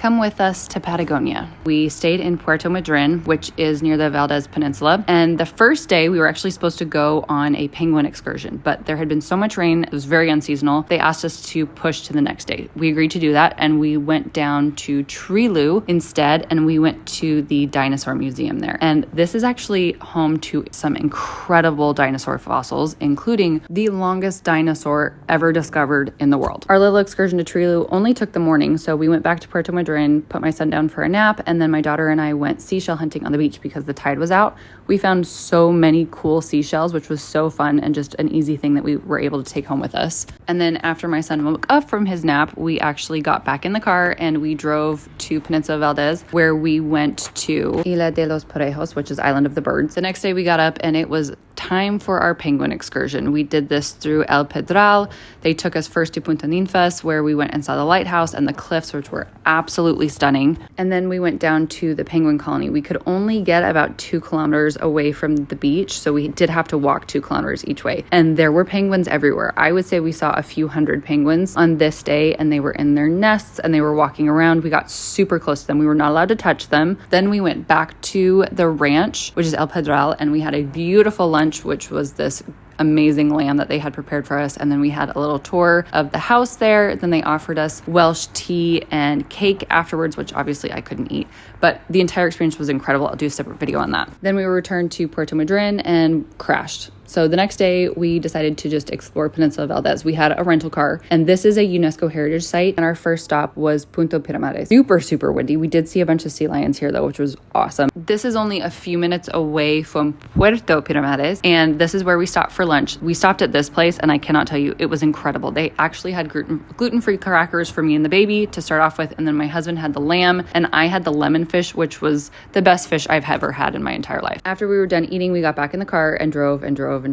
come with us to Patagonia. We stayed in Puerto Madryn, which is near the Valdez Peninsula. And the first day we were actually supposed to go on a penguin excursion, but there had been so much rain, it was very unseasonal. They asked us to push to the next day. We agreed to do that, and we went down to Trilu instead, and we went to the dinosaur museum there. And this is actually home to some incredible dinosaur fossils, including the longest dinosaur ever discovered in the world. Our little excursion to Trilu only took the morning, so we went back to Puerto Madryn, put my son down for a nap, and then my daughter and I went seashell hunting on the beach because the tide was out. We found so many cool seashells, which was so fun and just an easy thing that we were able to take home with us. And then after my son woke up from his nap, we actually got back in the car and we drove to Peninsula Valdez, where we went to Isla de los Parejos, which is Island of the Birds. The next day we got up and it was time for our penguin excursion. We did this through El Pedral. They took us first to Punta Ninfas, where we went and saw the lighthouse and the cliffs, which were absolutely stunning. And then we went down to the penguin colony. We could only get about 2 kilometers away from the beach, so we did have to walk 2 kilometers each way. And there were penguins everywhere. I would say we saw a few hundred penguins on this day, and they were in their nests and they were walking around. We got super close to them. We were not allowed to touch them. Then we went back to the ranch, which is El Pedral, and we had a beautiful lunch, which was this amazing lamb that they had prepared for us. And then we had a little tour of the house there. Then they offered us Welsh tea and cake afterwards, which obviously I couldn't eat, but the entire experience was incredible. I'll do a separate video on that. Then we returned to Puerto Madryn and crashed. So the next day we decided to just explore Peninsula Valdez. We had a rental car, and this is a UNESCO heritage site. And our first stop was Punto Piramades. Super windy. We did see a bunch of sea lions here though, which was awesome. This is only a few minutes away from Puerto Piramades, and this is where we stopped for lunch. We stopped at this place, and I cannot tell you, it was incredible. They actually had gluten-free crackers for me and the baby to start off with, and then my husband had the lamb, and I had the lemon fish, which was the best fish I've ever had in my entire life. After we were done eating, we got back in the car and drove, and we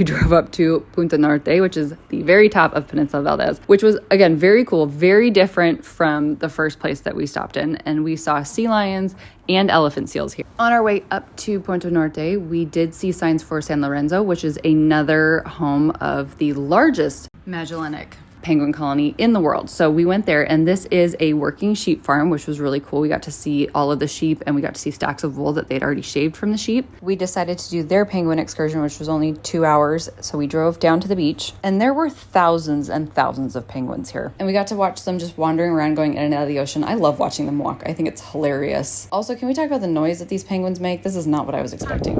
drove up to Punta Norte, which is the very top of Peninsula Valdez, which was, again, very cool, very different from the first place that we stopped in. And we saw sea lions and elephant seals here. On our way up to Punta Norte, we did see signs for San Lorenzo, which is another home of the largest Magellanic penguin colony in the world. So we went there, and this is a working sheep farm, which was really cool. We got to see all of the sheep, and we got to see stacks of wool that they'd already shaved from the sheep. We decided to do their penguin excursion, which was only 2 hours. So we drove down to the beach, and there were thousands and thousands of penguins here. And we got to watch them just wandering around, going in and out of the ocean. I love watching them walk. I think it's hilarious. Also, can we talk about the noise that these penguins make? This is not what I was expecting.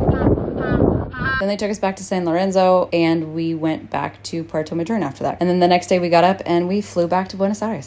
Then they took us back to San Lorenzo, and we went back to Puerto Madryn after that. And then the next day we got up and we flew back to Buenos Aires.